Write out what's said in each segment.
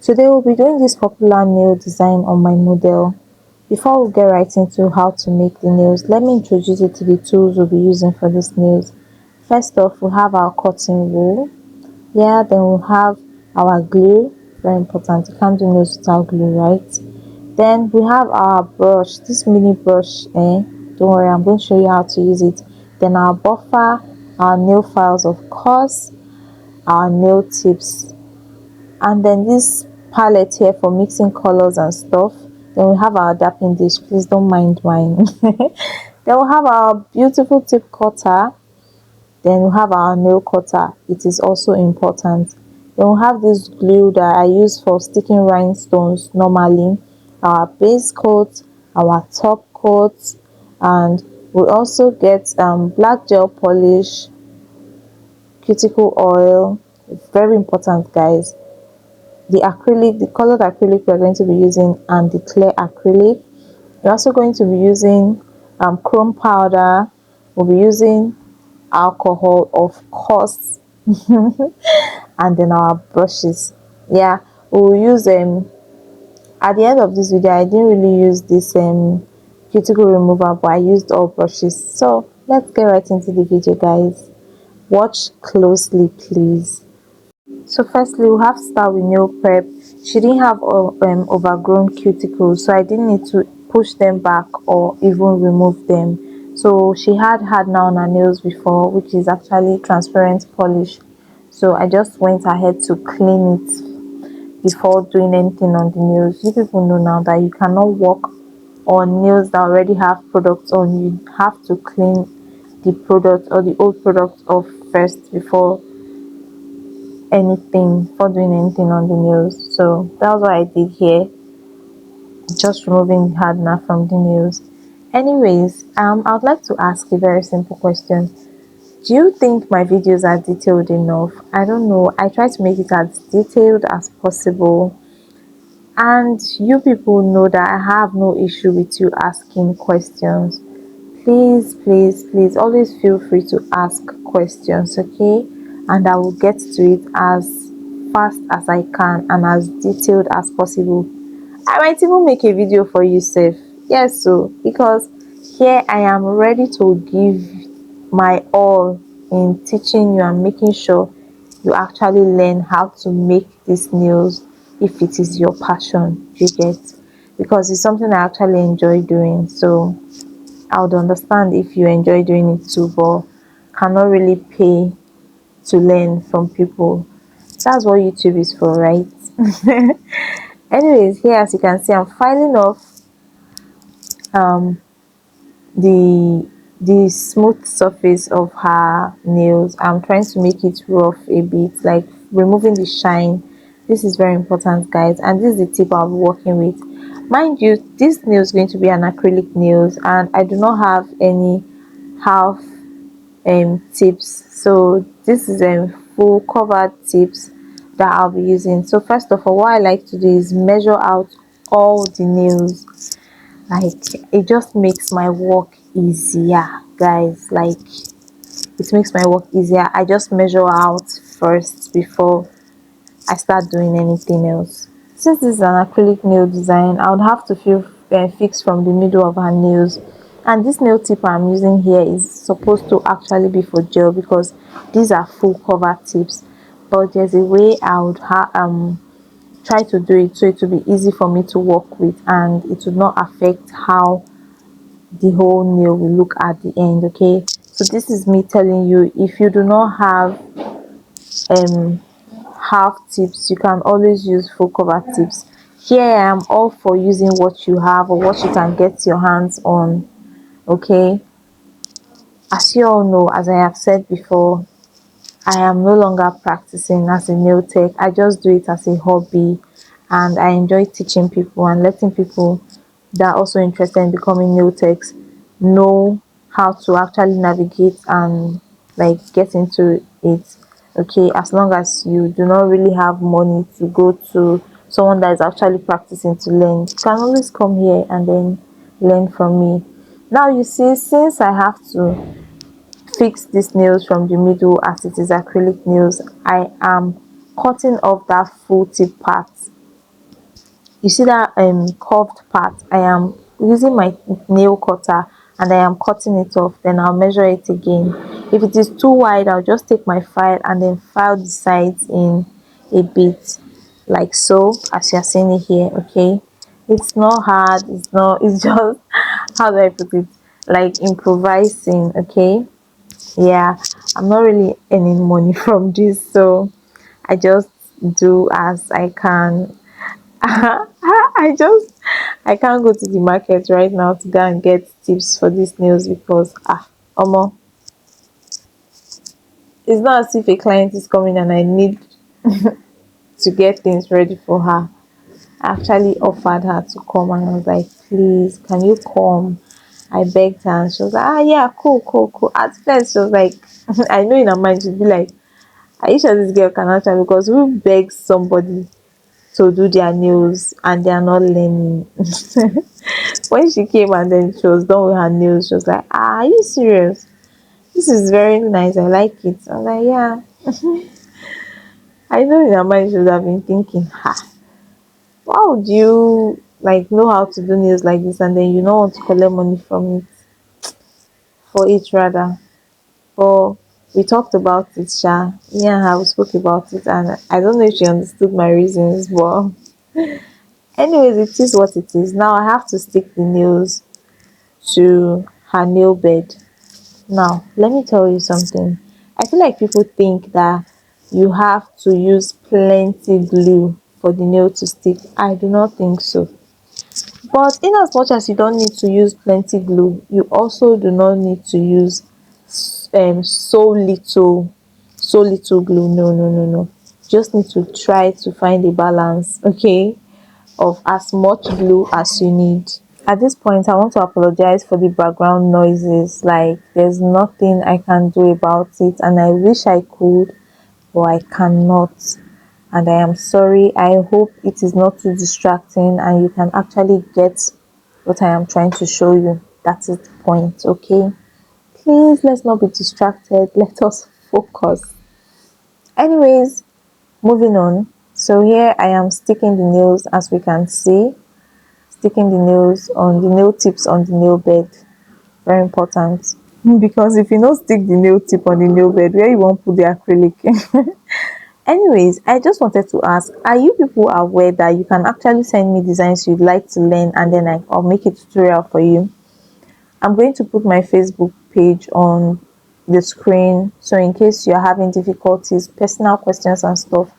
Today we'll be doing this popular nail design on my model. Before we get right into how to make the nails, let me introduce you to the tools we'll be using for these nails. First off, we have our cotton wool. Yeah, then we'll have our glue. Very important, you can't do nails without glue, right? Then we have our brush, this mini brush. Don't worry, I'm going to show you how to use it. Then our buffer, our nail files, of course, our nail tips, and then this palette here for mixing colors and stuff. Then we have our dapping dish, please don't mind mine. Then we have our beautiful tip cutter. Then we have our nail cutter, it is also important. Then we have this glue that I use for sticking rhinestones normally, our base coat, our top coat, and we also get black gel polish, cuticle oil. Very important, guys. The acrylic, the colored acrylic we're going to be using, and the clear acrylic. We're also going to be using chrome powder. We'll be using alcohol, of course, and then our brushes. Yeah, we'll use at the end of this video. I didn't really use this cuticle remover, but I used all brushes. So let's get right into the video, guys. Watch closely, please. So firstly, we have to start with nail prep. She didn't have overgrown cuticles, so I didn't need to push them back or even remove them. So she had hardener on her nails before, which is actually transparent polish. So I just went ahead to clean it before doing anything on the nails. You people know now that you cannot work on nails that already have products on. You have to clean the product or the old product off first before doing anything on the nails. So that was what I did here, just removing the hardener from the nails. Anyways, I would like to ask a very simple question. Do you think my videos are detailed enough? I don't know. I try to make it as detailed as possible, and you people know that I have no issue with you asking questions. Please, please, please always feel free to ask questions, okay? And I will get to it as fast as I can and as detailed as possible. I might even make a video for you, Seth. Yes, so because here I am ready to give my all in teaching you and making sure you actually learn how to make these nails if it is your passion, you get, because it's something I actually enjoy doing. So I would understand if you enjoy doing it too, but cannot really pay to learn from people. That's what YouTube is for, right? Anyways, here as you can see, I'm filing off um the smooth surface of her nails. I'm trying to make it rough a bit, like removing the shine. This is very important, guys, and this is the tip I'll be working with. Mind you, this nail is going to be an acrylic nails, and I do not have any half tips, so this is full covered tips that I'll be using. So first of all, what I like to do is measure out all the nails. Like, it just makes my work easier, guys. Like, it makes my work easier. I just measure out first before I start doing anything else. Since this is an acrylic nail design, I would have to fix from the middle of her nails, and this nail tip I'm using here is supposed to actually be for gel because these are full cover tips, but there's a way I would try to do it so it will be easy for me to work with and it will not affect how the whole nail will look at the end. Okay, so this is me telling you, if you do not have um half tips, you can always use full cover tips. Here I am all for using what you have or what you can get your hands on. Okay, as you all know, as I have said before, I am no longer practicing as a nail tech. I just do it as a hobby, and I enjoy teaching people and letting people that are also interested in becoming nail techs know how to actually navigate and like get into it. Okay, as long as you do not really have money to go to someone that is actually practicing to learn, you can always come here and then learn from me. Now you see, since I have to fix these nails from the middle as it is acrylic nails, I am cutting off that full tip part. You see that curved part? I am using my nail cutter and I am cutting it off, then I'll measure it again. If it is too wide, I'll just take my file and then file the sides in a bit, like so, as you're seeing it here. Okay, it's not hard, it's not, it's just how do I put it, like improvising. Okay, yeah, I'm not really earning money from this, so I just do as I can. I can't go to the market right now to go and get tips for these nails because omo, it's not as if a client is coming and I need to get things ready for her. I actually offered her to come and I was like, please, can you come? I begged her and she was like, yeah, cool, cool, cool. At first she was like, I know in her mind she'd be like, are you sure this girl can actually, because who begs somebody to do their nails and they are not learning? When she came and then she was done with her nails, she was like, are you serious? This is very nice, I like it. I'm like, yeah. I know in her mind she would have been thinking, why would you like know how to do nails like this and then you don't want to collect money from it, for it rather? But we talked about it, Sha. Yeah, and we spoke about it, and I don't know if she understood my reasons, but anyways, it is what it is. Now I have to stick the nails to her nail bed. Now, let me tell you something. I feel like people think that you have to use plenty glue for the nail to stick. I do not think so. But in as much as you don't need to use plenty glue, you also do not need to use so little glue. No, no, no, no. Just need to try to find a balance, okay, of as much glue as you need. At this point, I want to apologize for the background noises. Like, there's nothing I can do about it, and I wish I could, but I cannot. And I am sorry. I hope it is not too distracting and you can actually get what I am trying to show you. That is the point, okay? Please, let's not be distracted. Let us focus. Anyways, moving on. So here I am sticking the nails, as we can see, sticking the nails on the nail tips on the nail bed. Very important. Because if you don't stick the nail tip on the nail bed, where you won't put the acrylic? Anyways, I just wanted to ask, are you people aware that you can actually send me designs you'd like to learn and then I'll make a tutorial for you? I'm going to put my Facebook page on the screen, so in case you're having difficulties, personal questions and stuff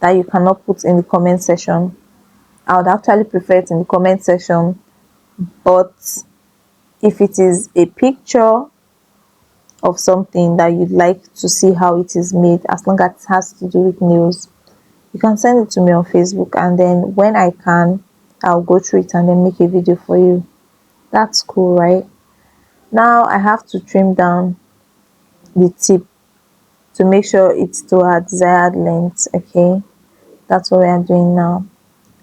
that you cannot put in the comment section, I would actually prefer it in the comment section. But if it is a picture of something that you'd like to see how it is made, as long as it has to do with nails, you can send it to me on Facebook, and then when I can, I'll go through it and then make a video for you. That's cool, right? Now I have to trim down the tip to make sure it's to our desired length. Okay, that's what we are doing now.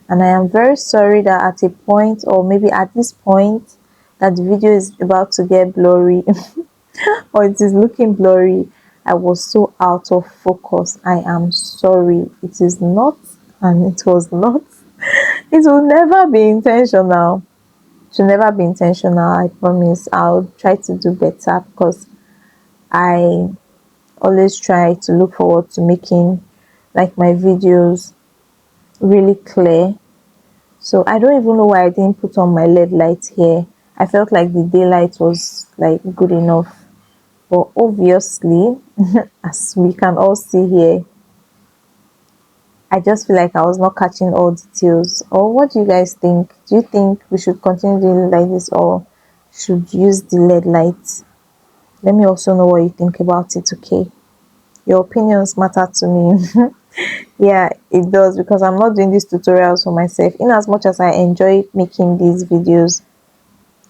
And I am very sorry that at a point, or maybe at this point, that the video is about to get blurry or it is looking blurry. I was so out of focus. I am sorry. It is not, and it was not. It will never be intentional. It will never be intentional. I promise. I'll try to do better because I always try to look forward to making like my videos really clear. So I don't even know why I didn't put on my LED light here. I felt like the daylight was like good enough. But obviously, as we can all see here, I just feel like I was not catching all details. Or what do you guys think? Do you think we should continue doing like this or should use the LED lights? Let me also know what you think about it, okay? Your opinions matter to me. Yeah, it does, because I'm not doing these tutorials for myself. In as much as I enjoy making these videos,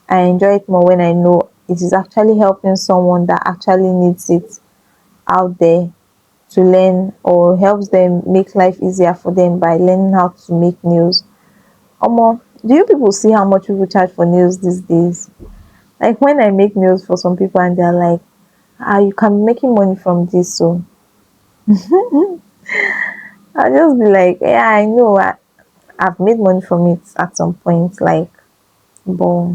I enjoy it more when I know it is actually helping someone that actually needs it out there to learn, or helps them make life easier for them by learning how to make nails. Omo, do you people see how much people charge for nails these days? Like when I make nails for some people and they're like, you can be making money from this, so I'll just be like, yeah, I know. I've made money from it at some point, like, but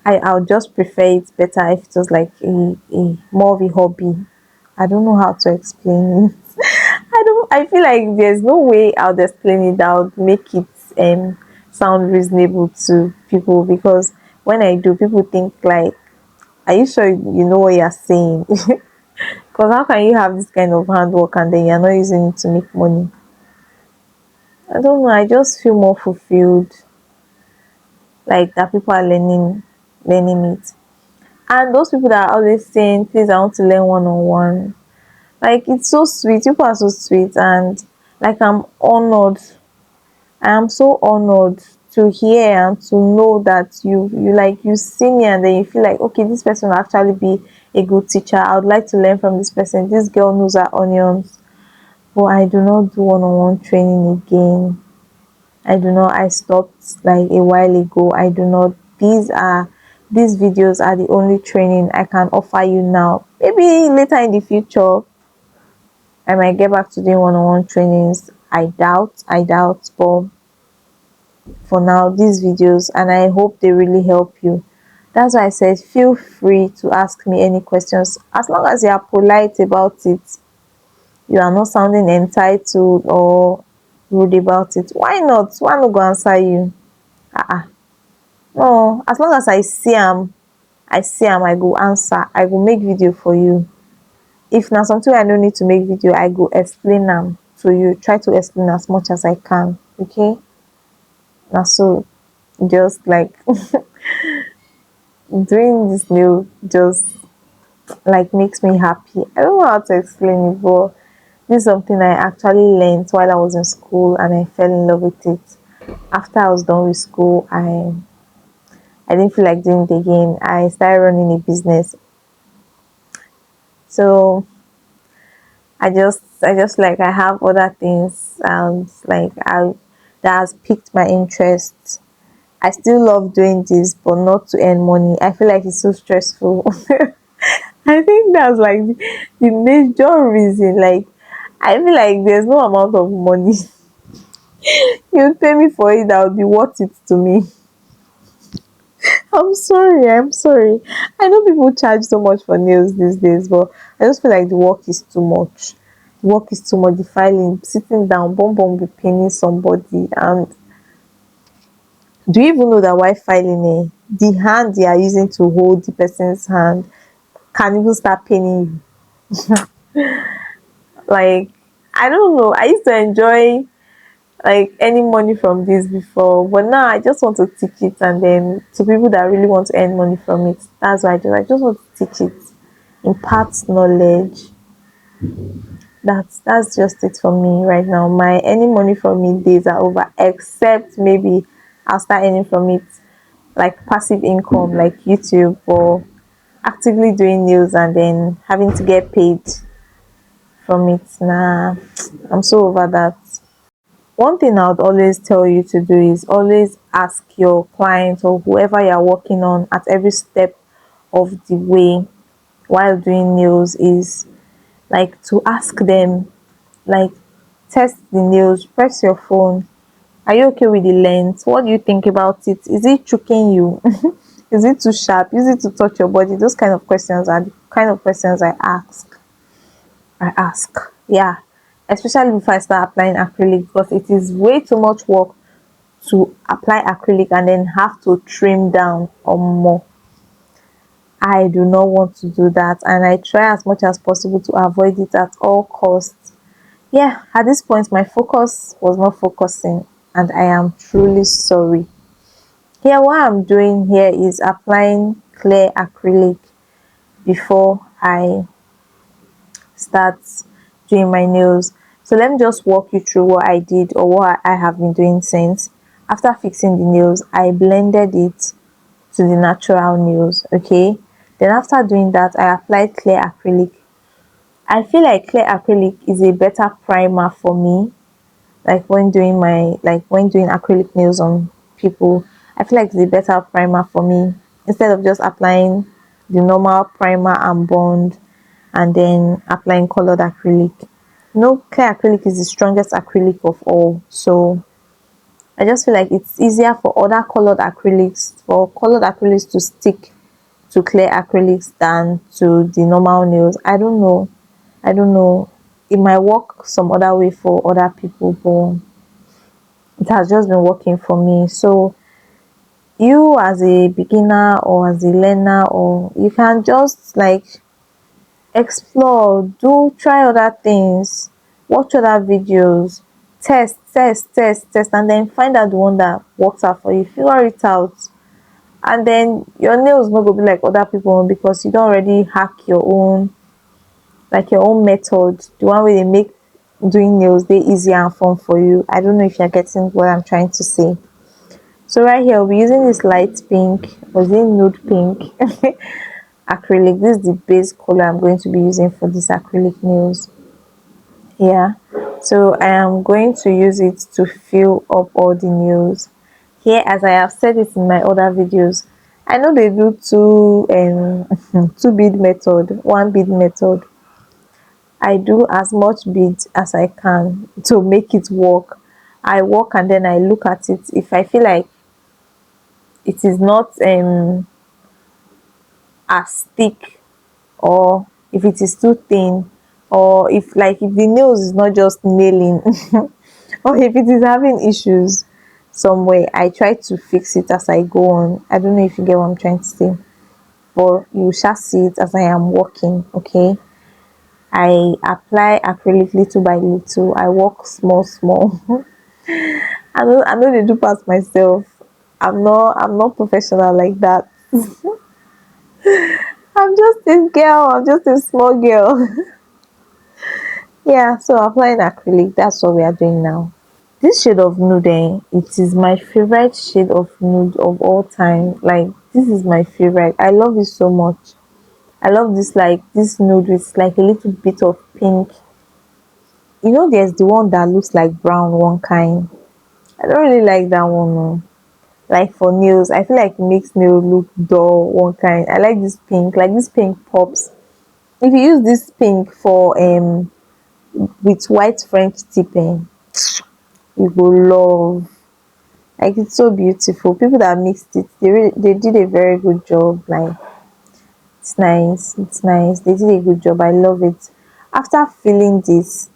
I'll just prefer it better if it was like a more of a hobby. I don't know how to explain it. I feel like there's no way I'll explain it that would make it sound reasonable to people, because when I do, people think like, are you sure you know what you're saying? Because how can you have this kind of handwork and then you're not using it to make money? I don't know. I just feel more fulfilled, like that people are learning it. And those people that are always saying, please, I want to learn one on one. Like, it's so sweet. People are so sweet. And like, I'm honored. I am so honored to hear and to know that you like, you see me and then you feel like, okay, this person will actually be a good teacher. I would like to learn from this person. This girl knows her onions. But I do not do one on one training again. I do not. I stopped like a while ago. I do not. These videos are the only training I can offer you now. Maybe later in the future I might get back to doing one-on-one trainings. I doubt, but for now, these videos, and I hope they really help you. That's why I said feel free to ask me any questions, as long as you are polite about it. You are not sounding entitled or rude about it. Why not go answer you? No, as long as I see am, I go answer, I go make video for you. If na something I no need to make video, I go explain am to you, try to explain as much as I can. Okay, na so, just like doing this nail just like makes me happy. I don't know how to explain it, but this is something I actually learned while I was in school, and I fell in love with it. After I was done with school, I didn't feel like doing it again. I started running a business. So I just like, I have other things, like, I that has piqued my interest. I still love doing this, but not to earn money. I feel like it's so stressful. I think that's like the major reason. Like, I feel like there's no amount of money you pay me for it that would be worth it to me. I'm sorry. I know people charge so much for nails these days, but I just feel like the work is too much. The work is too much. The filing, sitting down, be paining somebody. And do you even know that while filing, the hand they are using to hold the person's hand can even start paining you? Like, I don't know. I used to enjoy like any money from this before, but now I just want to teach it, and then to people that really want to earn money from it. That's why I just want to teach it, impart knowledge. That's just it for me right now. My any money from it days are over, except maybe I'll start earning from it like passive income, like YouTube, or actively doing news and then having to get paid from it. Nah, I'm so over that. One thing I would always tell you to do is always ask your client or whoever you're working on at every step of the way while doing nails, is like to ask them, like, test the nails, press your phone. Are you okay with the length? What do you think about it? Is it choking you? Is it too sharp? Is it to touch your body? Those kind of questions are the kind of questions I ask. Yeah. Especially if I start applying acrylic, because it is way too much work to apply acrylic and then have to trim down or more. I do not want to do that, and I try as much as possible to avoid it at all costs. Yeah, at this point my focus was not focusing, and I am truly sorry. Here, what I'm doing here is applying clear acrylic before I start doing my nails. So let me just walk you through what I did, or what I have been doing since. After fixing the nails, I blended it to the natural nails. Okay, then after doing that, I applied clear acrylic. I feel like clear acrylic is a better primer for me, like when doing acrylic nails on people. I feel like it's a better primer for me, instead of just applying the normal primer and bond and then applying colored acrylic. No, clear acrylic is the strongest acrylic of all. So I just feel like it's easier for other colored acrylics to stick to clear acrylics than to the normal nails. I don't know. I don't know. It might work some other way for other people, but it has just been working for me. So you as a beginner or as a learner, or you can just like explore, try other things, watch other videos, test, and then find out the one that works out for you, figure it out. And then your nails not gonna be like other people own, because you don't already hack your own, like your own method, the one where they make doing nails they easier and fun for you. I don't know if you're getting what I'm trying to say. So right here we're using this light pink, or is it nude pink, acrylic. This is the base color I'm going to be using for this acrylic nails. Yeah, so I am going to use it to fill up all the nails here. As I have said it in my other videos, I know they do two bead method, one bead method. I do as much beads as I can to make it work. I work and then I look at it. If I feel like it is not as thick, or if it is too thin, or if the nails is not just nailing, or if it is having issues somewhere, I try to fix it as I go on. I don't know if you get what I'm trying to say, but you shall see it as I am working. Okay, I apply acrylic little by little. I work small. I know they do pass myself. I'm not professional like that. I'm just a girl. I'm just a small girl. Yeah, so applying acrylic, that's what we are doing now. This shade of nude, it is my favorite shade of nude of all time. Like, this is my favorite. I love it so much. I love this nude with like a little bit of pink. You know, there's the one that looks like brown, one kind. I don't really like that one. No. Like for nails, I feel like it makes nail look dull, one kind. I like this pink. Like this pink pops. If you use this pink for with white French tipping, you go love. Like, it's so beautiful. People that mixed it, they did a very good job. Like, it's nice, they did a good job. I love it. After filling this,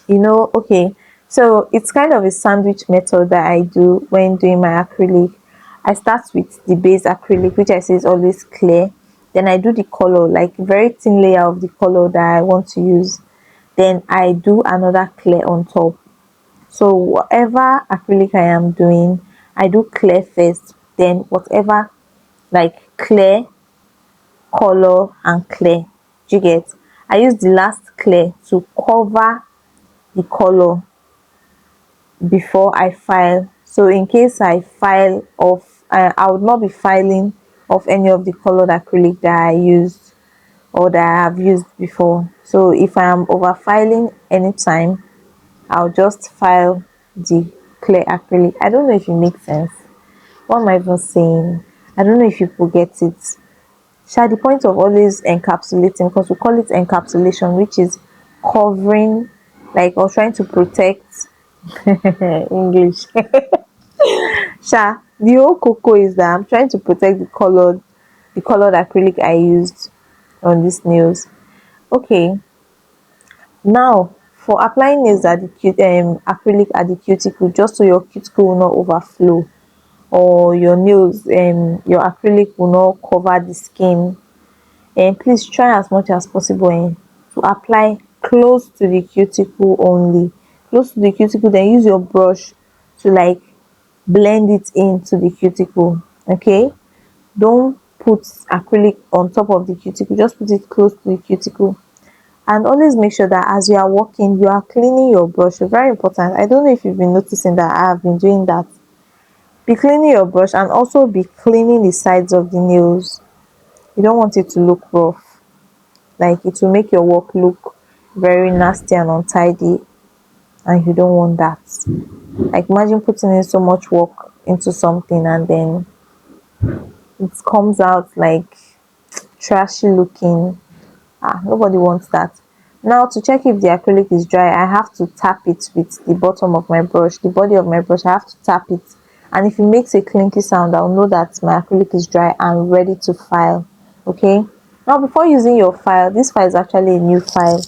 okay, so it's kind of a sandwich method that I do when doing my acrylic. I start with the base acrylic, which I say is always clear. Then I do the color, like very thin layer of the color that I want to use. Then I do another clear on top. So whatever acrylic I am doing, I do clear first, then whatever, like clear, color and clear. Do you get? I use the last clear to cover the color before I file. So in case I file off, I would not be filing off any of the colored acrylic that I used or that I have used before. So if I am over filing anytime, I'll just file the clear acrylic. I don't know if it makes sense. What am I even saying? I don't know if people get it. Sha, the point of always encapsulating, because we call it encapsulation, which is covering, like, or trying to protect. English. Sha, the whole cocoa is that I'm trying to protect the colored acrylic I used on these nails. Okay, now for applying nails at the acrylic at the cuticle, just so your cuticle will not overflow, or your nails your acrylic will not cover the skin. And please try as much as possible to apply close to the cuticle only. Close to the cuticle, then use your brush to like blend it into the cuticle. Okay, don't put acrylic on top of the cuticle, just put it close to the cuticle. And always make sure that as you are working, you are cleaning your brush. Very important. I don't know if you've been noticing that I have been doing that. Be cleaning your brush, and also be cleaning the sides of the nails. You don't want it to look rough. Like, it will make your work look very nasty and untidy, and you don't want that. Like, imagine putting in so much work into something and then it comes out like trashy looking. Nobody wants that. Now to check if the acrylic is dry, I have to tap it with the bottom of my brush, the body of my brush. I have to tap it, and if it makes a clinky sound, I'll know that my acrylic is dry and ready to file. Okay, now before using your file, this file is actually a new file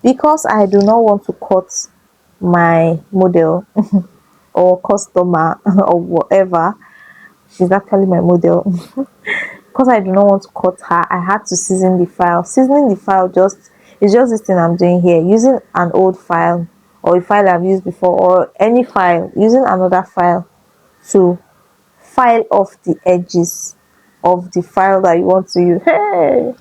because I do not want to cut my model or customer or whatever. She's actually my model. Because I do not want to cut her, I had to season the file. Seasoning the file just is just this thing I'm doing here, using an old file or a file I've used before, or any file, using another file to file off the edges of the file that you want to use. Hey,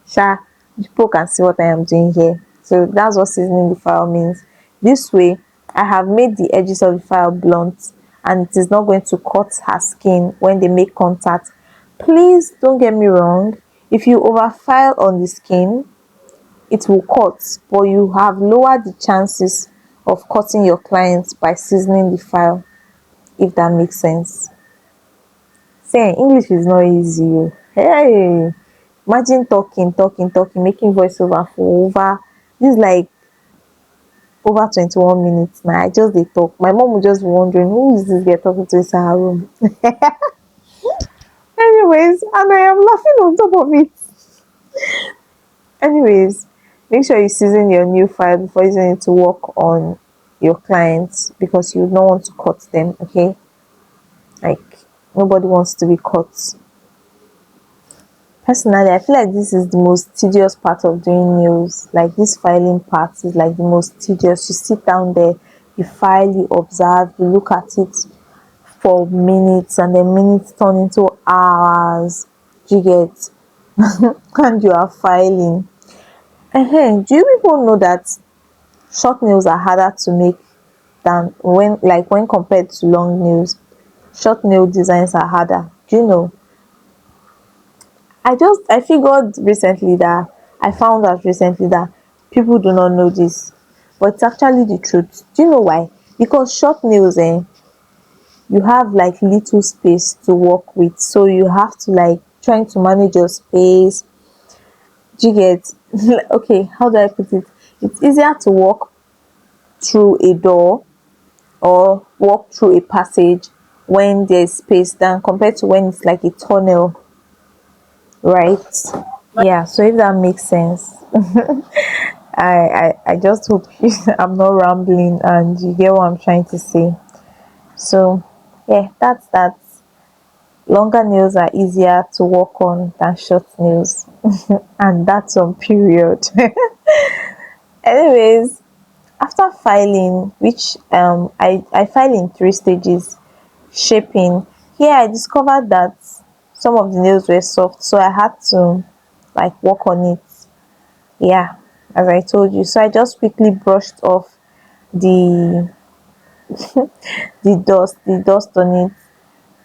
sha, people can see what I am doing here. So that's what seasoning the file means. This way I have made the edges of the file blunt, and it is not going to cut her skin when they make contact. Please don't get me wrong, if you over file on the skin, it will cut, but you have lowered the chances of cutting your clients by seasoning the file, if that makes sense. Say English is not easy. Oh. Hey, imagine talking, making voiceover for over, this is like over 21 minutes now. I just dey talk. My mom will just be wondering, who is this girl talking to inside her room? Anyways, and I am laughing on top of it. Anyways, make sure you season your new file before using it to work on your clients, because you don't want to cut them. Okay, like nobody wants to be cut. Personally, I feel like this is the most tedious part of doing nails. Like this filing part is like the most tedious. You sit down there, you file, you observe, you look at it for minutes, and then minutes turn into hours. You get and you are filing. Do you people know that short nails are harder to make than when compared to long nails? Short nail designs are harder. Do you know? I figured recently that I found out recently that people do not know this, but it's actually the truth. Do you know why? Because short nails, you have like little space to work with, so you have to like trying to manage your space. Do you get? Okay, how do I put it? It's easier to walk through a door or walk through a passage when there's space than compared to when it's like a tunnel, right? Yeah, so if that makes sense. I just hope I'm not rambling and you get what I'm trying to say. So yeah, that's that. Longer nails are easier to work on than short nails. And that's on period. Anyways, after filing, which I file in 3 stages: shaping. Here I discovered that some of the nails were soft, so I had to like work on it. Yeah, as I told you. So I just quickly brushed off the the dust on it.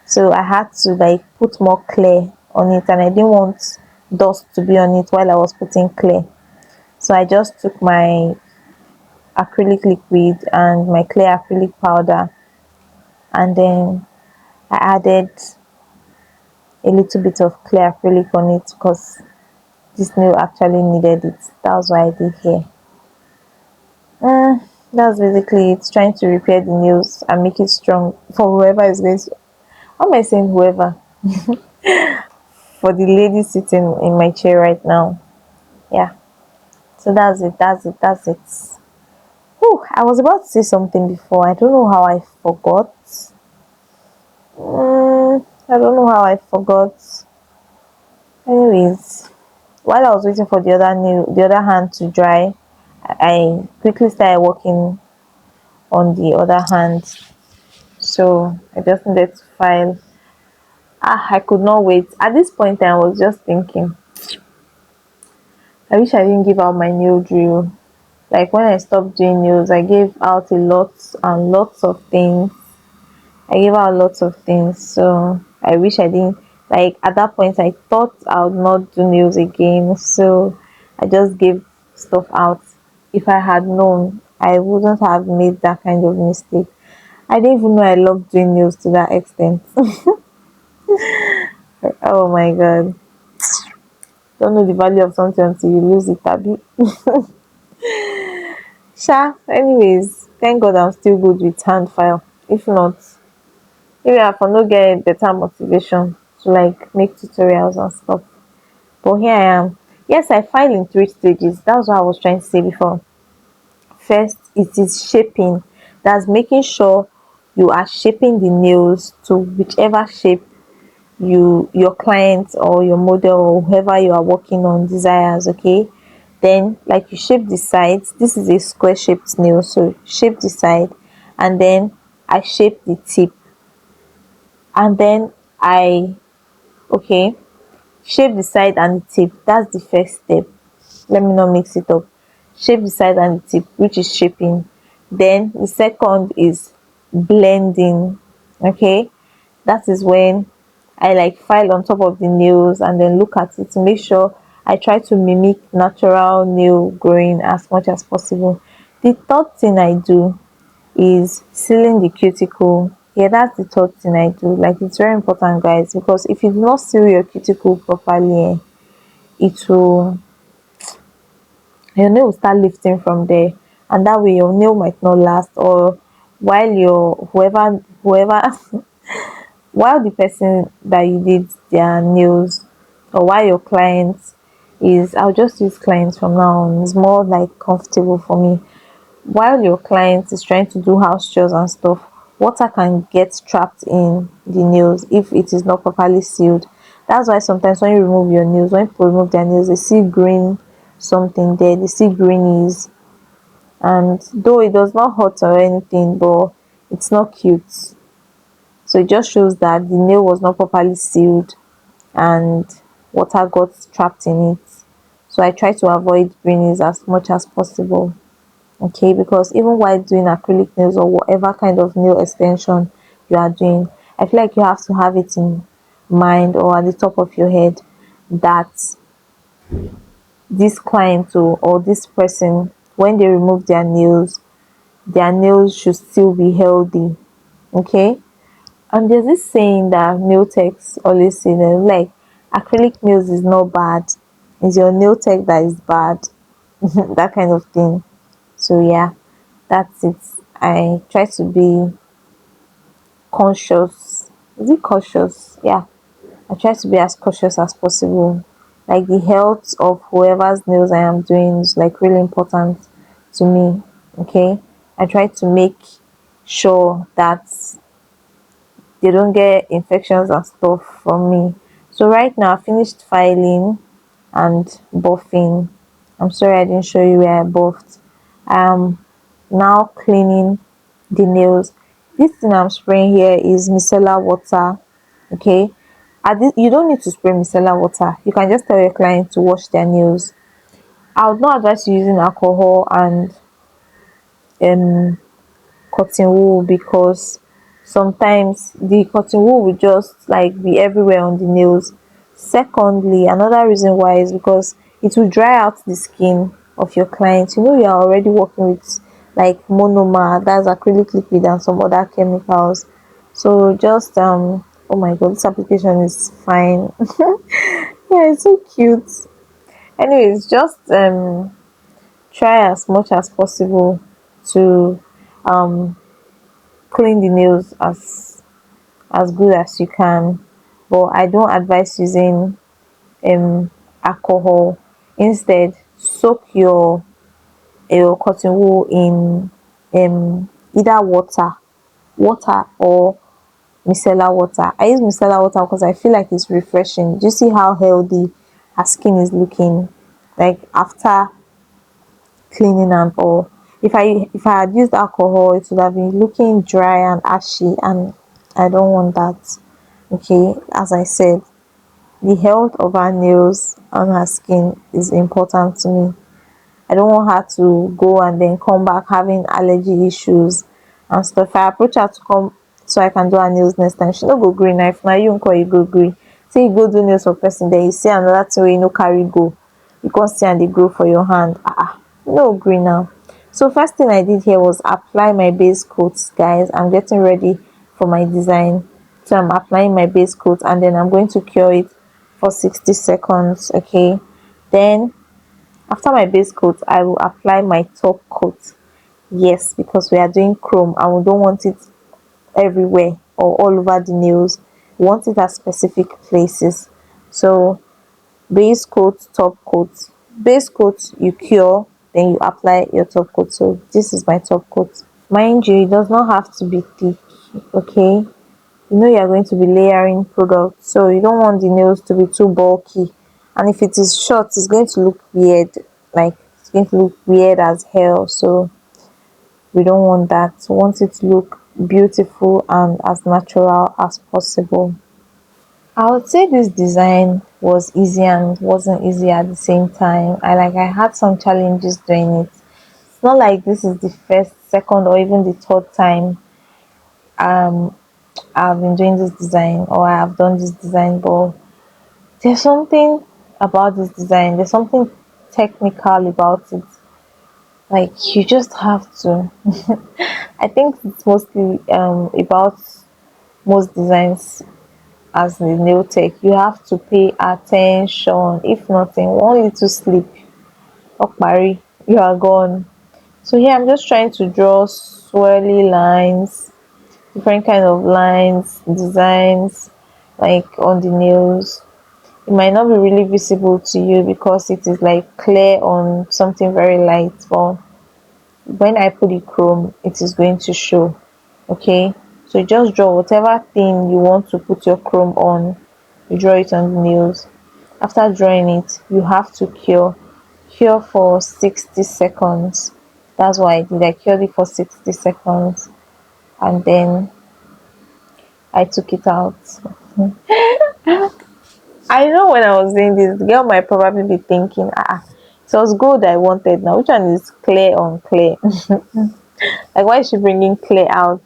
So I had to like put more clay on it, and I didn't want dust to be on it while I was putting clay. So I just took my acrylic liquid and my clear acrylic powder, and then I added a little bit of clear acrylic on it because this nail actually needed it. That's why I did here. That's basically it. Trying to repair the nails and make it strong for whoever is going to. How am I saying whoever? For the lady sitting in my chair right now. Yeah. So that's it. That's it. Whew, I was about to say something before. I don't know how I forgot. I don't know how I forgot. Anyways, while I was waiting for the other hand to dry, I quickly started working on the other hand. So I just needed to file. I could not wait. At this point, I was just thinking, I wish I didn't give out my nail drill. Like when I stopped doing nails, I gave out a lot and lots of things. I gave out lots of things. So I wish I didn't. Like at that point, I thought I would not do nails again. So I just gave stuff out. If I had known, I wouldn't have made that kind of mistake. I didn't even know I loved doing nails to that extent. Oh my god. Don't know the value of something until you lose it, abi. Sha, anyways, thank God I'm still good with hand file. If not, maybe I for no get better motivation to like make tutorials and stuff. But here I am. Yes, I file in 3 stages. That was what I was trying to say before. First, it is shaping. That's making sure you are shaping the nails to whichever shape your client or your model or whoever you are working on desires. Okay, then like you shape the sides. This is a square shaped nail, so shape the side, and then I shape the tip, and then I okay shape the side and the tip. That's the first step. Let me not mix it up. Shape the side and the tip, which is shaping. Then the second is blending. Okay, that is when I like file on top of the nails and then look at it to make sure I try to mimic natural nail growing as much as possible. The third thing I do is sealing the cuticle. Yeah, that's the third thing I do. Like, it's very important, guys, because if you do not seal your cuticle properly, it will your nail will start lifting from there, and that way your nail might not last, or while your whoever while the person that you did their nails, or while your client is, I'll just use clients from now on, it's more like comfortable for me. While your client is trying to do house chores and stuff, water can get trapped in the nails if it is not properly sealed. That's why sometimes when you remove your nails, when people remove their nails, they see green something there, they see greenies, and though it does not hurt or anything, but it's not cute. So it just shows that the nail was not properly sealed and water got trapped in it. So I try to avoid greenies as much as possible. Okay, because even while doing acrylic nails or whatever kind of nail extension you are doing, I feel like you have to have it in mind or at the top of your head that this client or this person, when they remove their nails should still be healthy. Okay, and there's this saying that nail techs always say that like acrylic nails is not bad, it's your nail tech that is bad. That kind of thing. So yeah, that's it. I try to be conscious. Is it cautious? Yeah, I try to be as cautious as possible. Like, the health of whoever's nails I am doing is like really important to me. Okay, I try to make sure that they don't get infections and stuff from me. So right now I finished filing and buffing. I'm sorry I didn't show you where I buffed. Now cleaning the nails. This thing I'm spraying here is micellar water. Okay, you don't need to spray micellar water. You can just tell your client to wash their nails. I would not advise you using alcohol and um cotton wool, because sometimes the cotton wool will just like be everywhere on the nails. Secondly, another reason why is because it will dry out the skin of your client. You know, you are already working with like monomer, that's acrylic liquid, and some other chemicals. So just oh my god, this application is fine. Yeah, it's so cute. Anyways, just try as much as possible to um clean the nails as good as you can, but I don't advise using alcohol. Instead, soak your cotton wool in either water or micellar water. I use micellar water because I feel like it's refreshing. Do you see how healthy her skin is looking like after cleaning and all? If I had used alcohol, it would have been looking dry and ashy, and I don't want that. Okay, as I said, the health of our nails and her skin is important to me. I don't want her to go and then come back having allergy issues and stuff. If I approach her to come so I can do her nails next time, she no go green. If now you call you go green. Say you go do nails for person, then you see another thing where you no carry go. You can't see and they grow for your hand. No green now. So first thing I did here was apply my base coats, guys. I'm getting ready for my design. So I'm applying my base coat and then I'm going to cure it for 60 seconds. Okay, then after my base coat, I will apply my top coat. Yes, because we are doing chrome and we don't want it everywhere or all over the nails. We want it at specific places. So base coat, top coat. Base coat you cure, then you apply your top coat. So this is my top coat. Mind you, it does not have to be thick. Okay, you know you're going to be layering products, so you don't want the nails to be too bulky, and if it is short it's going to look weird, like it's going to look weird as hell. So we don't want that. We want it to look beautiful and as natural as possible. I would say this design was easy and wasn't easy at the same time. I had some challenges doing it. It's not like this is the first, second, or even the third time um I've been doing this design or I have done this design, but there's something about this design, there's something technical about it. Like you just have to. I think it's mostly about most designs as the nail tech. You have to pay attention. If nothing, one little slip, okpari, you are gone. So here I'm just trying to draw swirly lines, different kind of lines, designs, like on the nails. It might not be really visible to you because it is like clear on something very light, but when I put the chrome it is going to show. Okay, so you just draw whatever thing you want to put your chrome on, you draw it on the nails. After drawing it, you have to cure for 60 seconds. That's why I did. I cured it for 60 seconds and then I took it out. I know when I was doing this, the girl might probably be thinking, it was gold I wanted now. Which one is clear on clear? Like, why is she bringing clear out?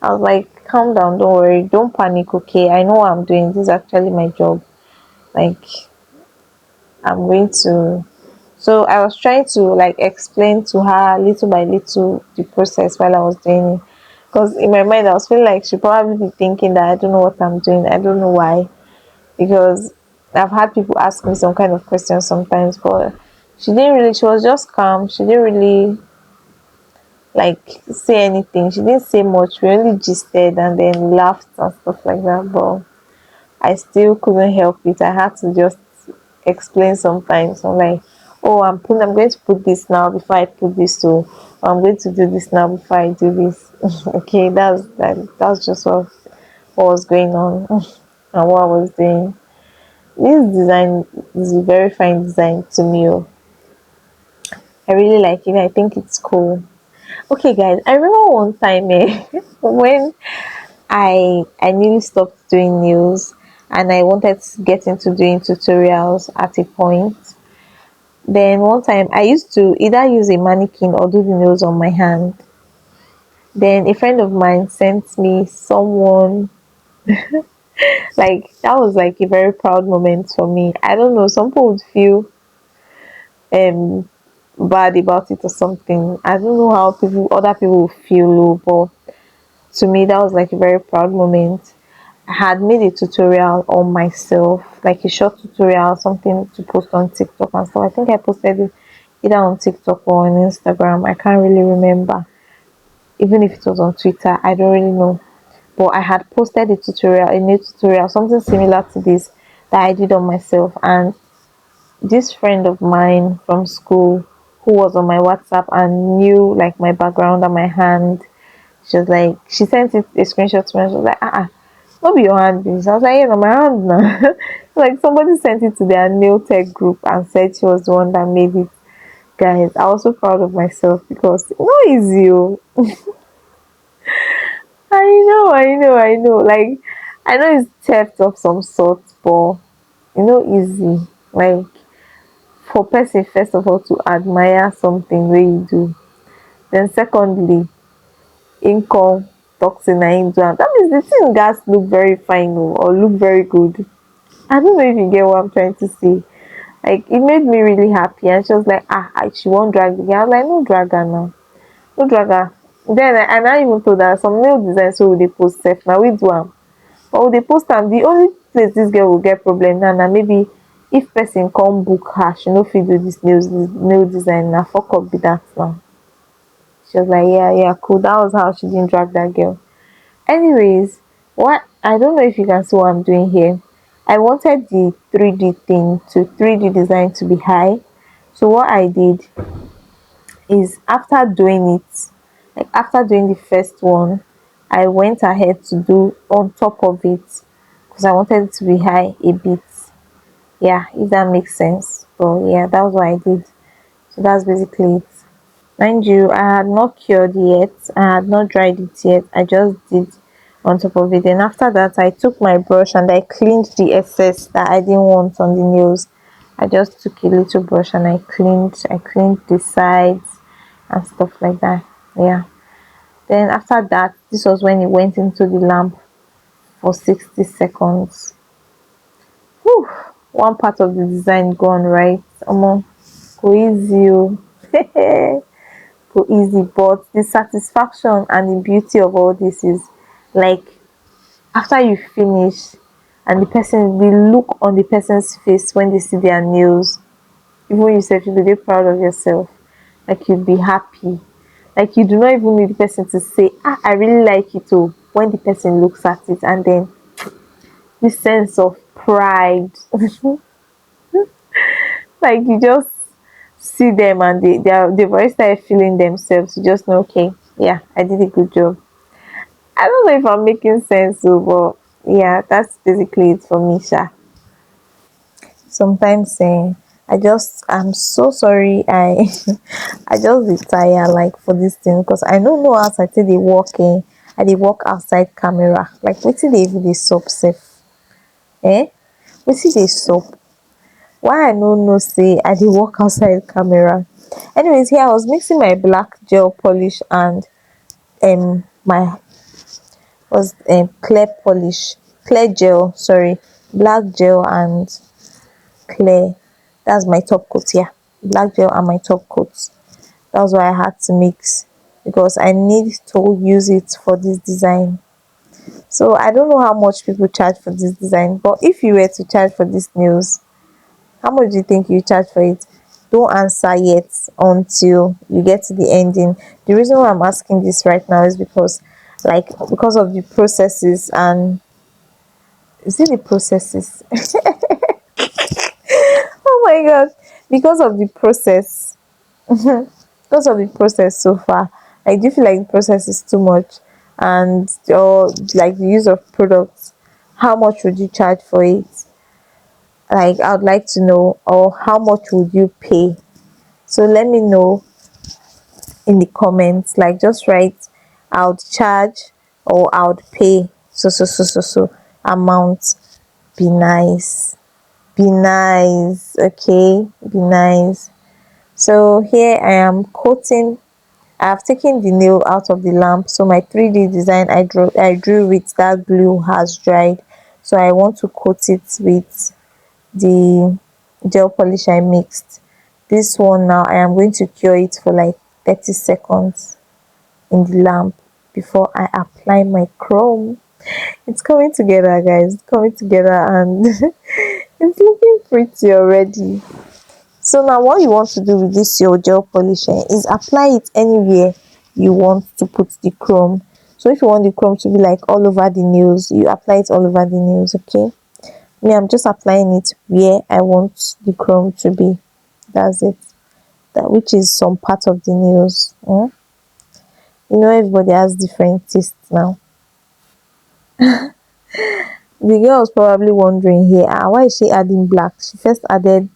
I was like, calm down, don't worry, don't panic, okay? I know what I'm doing. This is actually my job. Like, I'm going to. So I was trying to like explain to her little by little the process while I was doing it. Because in my mind, I was feeling like she probably be thinking that I don't know what I'm doing. I don't know why. Because I've had people ask me some kind of questions sometimes, but she didn't really, she was just calm. She didn't really like say anything. She didn't say much. We only gisted and then laughed and stuff like that. But I still couldn't help it. I had to just explain sometimes. I'm like, oh, I'm going to put this now before I put this. So I'm going to do this now before I do this. Okay, that's just what was going on and what I was doing. This design is a very fine design to me. Oh. I really like it. I think it's cool. Okay, guys, I remember one time when I nearly stopped doing nails and I wanted to get into doing tutorials at a point. Then one time I used to either use a mannequin or do the nails on my hand. Then a friend of mine sent me someone, like that was like a very proud moment for me. I don't know, some people would feel um bad about it or something. I don't know how other people feel, but to me that was like a very proud moment. I had made a tutorial on myself, like a short tutorial, something to post on TikTok and stuff. I think I posted it either on TikTok or on Instagram. I can't really remember. Even if it was on Twitter, I don't really know. But I had posted a new tutorial, something similar to this that I did on myself. And this friend of mine from school who was on my WhatsApp and knew like my background and my hand, she was like, she sent it a screenshot to me. She was like, not be your hand, please. I was like, yeah, no, my hand now. Like somebody sent it to their nail tech group and said she was the one that made it. Guys, I was so proud of myself because it's not easy. Oh. I know. Like, I know it's theft of some sort, but easy. Like, for person, first of all, to admire something where you do. Then, secondly, income toxin na him do am. That means the thing gats look very fine or look very good. I don't know if you get what I'm trying to say. Like it made me really happy and she was like, she won't drag the girl. I was like, no drag her now. No drag her. Then I even told her some nail designs so we dey post sef. Now we do am. But we dey post am. The only place this girl will get problem now, na maybe if person come book her, she no fit do this nail design, na fuck up be that now. She was like, yeah, yeah, cool. That was how she didn't drag that girl. Anyways, what I don't know if you can see what I'm doing here. I wanted the 3D thing to 3D design to be high. So what I did is after doing it, like after doing the first one, I went ahead to do on top of it because I wanted it to be high a bit. Yeah, if that makes sense. But yeah, that was what I did. So that's basically it. Mind you, I had not cured yet, I had not dried it yet, I just did on top of it. Then after that, I took my brush and I cleaned the excess that I didn't want on the nails. I just took a little brush and I cleaned the sides and stuff like that. Yeah. Then after that, this was when it went into the lamp for 60 seconds. Whew, one part of the design gone, right? Go easy. Oh. Go easy, but the satisfaction and the beauty of all this is like after you finish and the look on the person's face when they see their nails, even yourself, you'll be very proud of yourself. Like you'll be happy. Like you do not even need the person to say, ah, I really like it. Oh, when the person looks at it, and then this sense of pride, like you just see them and they've already started feeling themselves. You just know, okay, yeah, I did a good job. I don't know if I'm making sense, though, but yeah, that's basically it for me, Sha. Sometimes I'm so sorry. I just retire like for this thing because I don't know how I take the walking. I dey walk outside camera. Like wetin dey even dey sup sef? Eh? Wetin dey sup? Why I no know say I dey walk outside camera? Anyways, here I was mixing my black gel polish and my was clear gel, sorry, black gel and clear. That's my top coat. Yeah, black gel and my top coat. That's why I had to mix because I need to use it for this design. So I don't know how much people charge for this design, but if you were to charge for this nails, how much do you think you charge for it? Don't answer yet until you get to the ending. The reason why I'm asking this right now is because of the processes and is it the processes? Oh my god, because of the process. Because of the process so far, I do feel like the process is too much, and or like the use of products. How much would you charge for it? Like I would like to know, or how much would you pay? So let me know in the comments. Like just write I would charge or I would pay so amount. Be nice, be nice, okay, be nice. So here I am coating. I've taken the nail out of the lamp, so my 3D design I drew with that glue has dried. So I want to coat it with the gel polish I mixed. This one now I am going to cure it for like 30 seconds in the lamp before I apply my chrome. It's coming together, guys. It's coming together and it's looking pretty already. So now what you want to do with this your gel polish is apply it anywhere you want to put the chrome. So if you want the chrome to be like all over the nails, you apply it all over the nails, okay? Me, I'm just applying it where I want the chrome to be. That's it. That which is some part of the nails. You know, everybody has different tastes now. The girl was probably wondering here, why is she adding black? She first added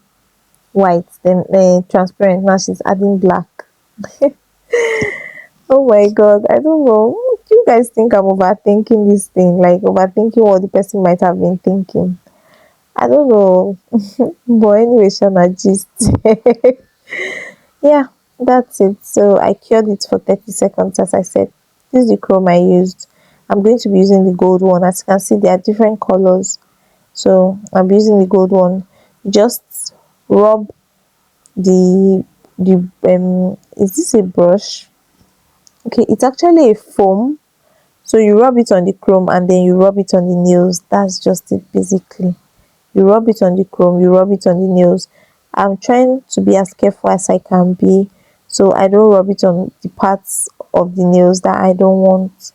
white, then transparent. Now she's adding black. Oh my god, I don't know. Do you guys think I'm overthinking this thing? Like overthinking what the person might have been thinking? I don't know. But anyway, Shana gist. Yeah, that's it. So I cured it for 30 seconds, as I said. This is the chrome I used. I'm going to be using the gold one. As you can see, there are different colors. So I'm using the gold one. Just rub the is this a brush? Okay, it's actually a foam. So you rub it on the chrome and then you rub it on the nails. That's just it basically. You rub it on the chrome, you rub it on the nails. I'm trying to be as careful as I can be, so I don't rub it on the parts of the nails that I don't want.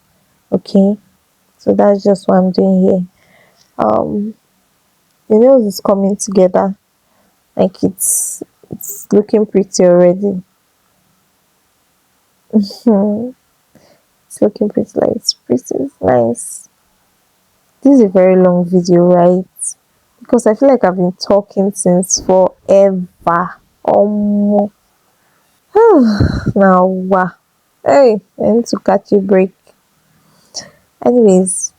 Okay, so that's just what I'm doing here. The nails is coming together, like it's looking pretty already. Hmm, it's looking pretty, like it's pretty, it's nice. This is a very long video, right? Because I feel like I've been talking since forever. Now, wow. Hey, I need to catch a break. Anyways,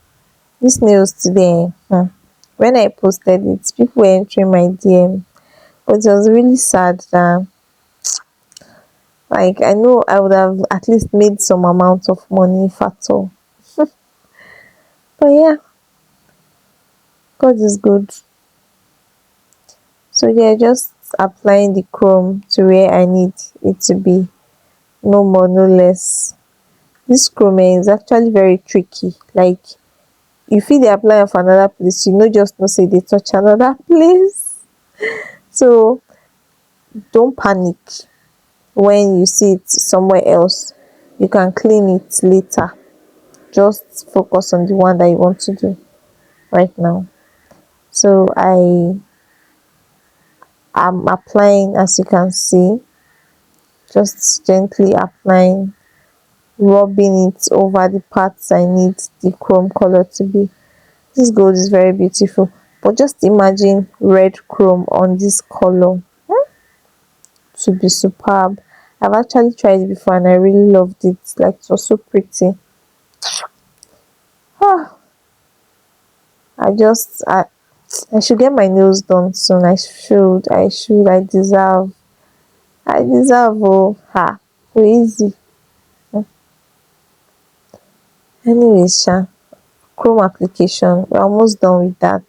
this news today, when I posted it, people were entering my DM, but it was really sad that, like, I know I would have at least made some amount of money if at all. But yeah, God is good. So yeah, just applying the chrome to where I need it to be, no more, no less. This chrome is actually very tricky. Like, you fit dey apply am for another place, you no just know say e dey touch another place. So don't panic when you see it somewhere else. You can clean it later. Just focus on the one that you want to do right now. So I am applying, as you can see, just gently applying, rubbing it over the parts I need the chrome color to be. This gold is very beautiful, but just imagine red chrome on this color. To be superb. I've actually tried it before and I really loved it. Like, it was so pretty. Ah, I should get my nails done soon. I deserve. Oh, ha, so easy. Anyways, chrome application, we're almost done with that.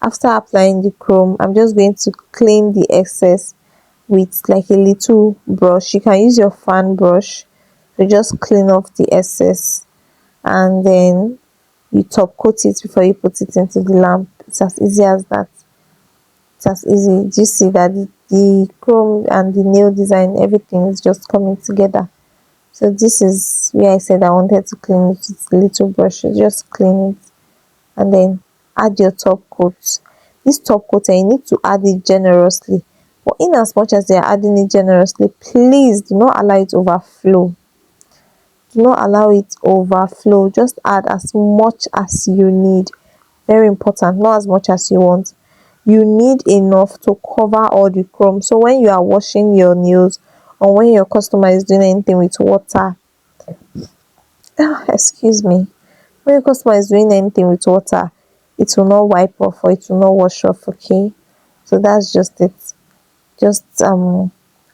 After applying the chrome, I'm just going to clean the excess with like a little brush. You can use your fan brush to just clean off the excess, and then you top coat it before you put it into the lamp. It's as easy as that. It's as easy. Do you see that the chrome and the nail design, everything is just coming together? So this is where I said I wanted to clean it with a little brush. You just clean it and then add your top coat. This top coat, you need to add it generously. But in as much as you're adding it generously, please do not allow it overflow. Do not allow it overflow. Just add as much as you need. Very important, not as much as you want. You need enough to cover all the chrome. So when you are washing your nails, or when your customer is doing anything with water, excuse me, when your customer is doing anything with water, it will not wipe off or it will not wash off. Okay, so that's just it. Just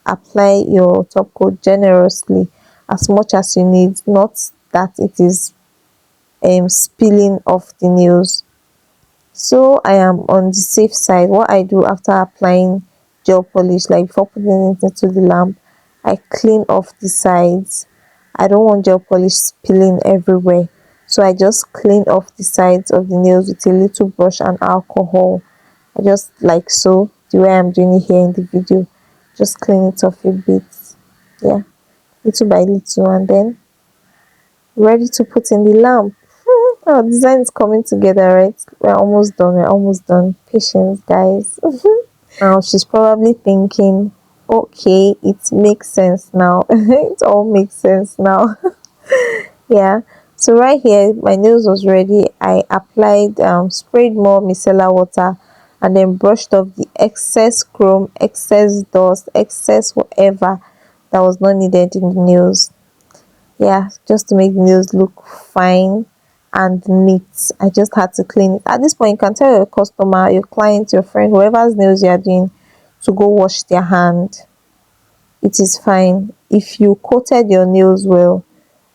apply your top coat generously, as much as you need, not that it is spilling off the nails. So I am on the safe side. What I do after applying gel polish, like before putting it into the lamp, I clean off the sides. I don't want gel polish spilling everywhere, so I just clean off the sides of the nails with a little brush and alcohol. I just, like so, the way I'm doing it here in the video, just clean it off a bit, yeah, little by little, and then ready to put in the lamp. Our design is coming together, right? We're almost done. Patience, guys. Now she's probably thinking, okay, it makes sense now. It all makes sense now. Yeah, so right here my nails was ready. I applied sprayed more micellar water and then brushed off the excess chrome, excess dust, excess whatever that was not needed in the nails. Yeah, just to make the nails look fine and neat. I just had to clean it. At this point, you can tell your customer, your client, your friend, whoever's nails you are doing, to go wash their hand. It is fine. If you coated your nails well,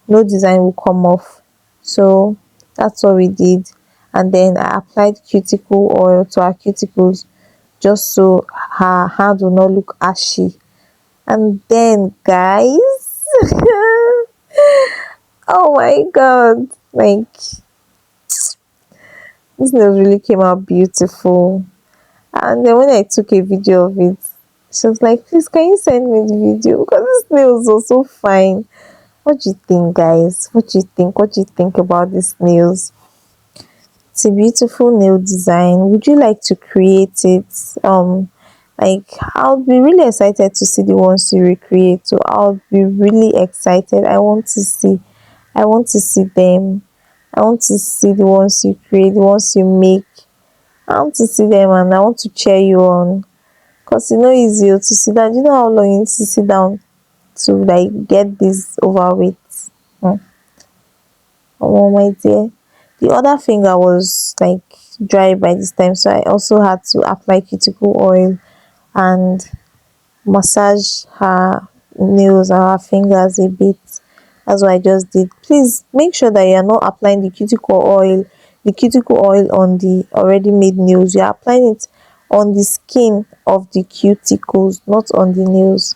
no design will come off. So that's what we did. And then I applied cuticle oil to our cuticles, just so her hand will not look ashy. And then, guys, Oh my god. Like, this nails really came out beautiful. And then when I took a video of it, she was like, please can you send me the video? Because this nails was so fine. What do you think, guys? What do you think? What do you think about this nails? It's a beautiful nail design. Would you like to create it? Like, I'll be really excited to see the ones you recreate. So I'll be really excited. I want to see them. I want to see the ones you create, the ones you make. I want to see them and I want to cheer you on. Cause it's not easy to sit down. Do you know how long you need to sit down to like get this over with? Hmm. Oh my dear. The other finger was like dry by this time, so I also had to apply cuticle oil and massage her nails and her fingers a bit. That's what I just did. Please make sure that you are not applying the cuticle oil on the already made nails. You are applying it on the skin of the cuticles, not on the nails.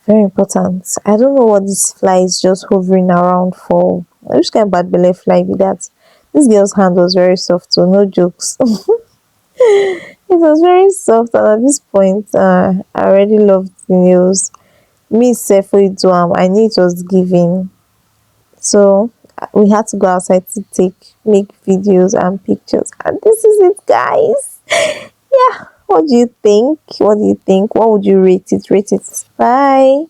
Very important. I don't know what this fly is just hovering around for. Which kind of bad belly fly be that? This girl's hand was very soft, so no jokes. It was very soft, and at this point, I already loved the nails. Me, self, we do I knew it was giving. So we had to go outside to make videos and pictures, and this is it, guys. Yeah. What do you think? What do you think? What would you rate it? Rate it. Bye.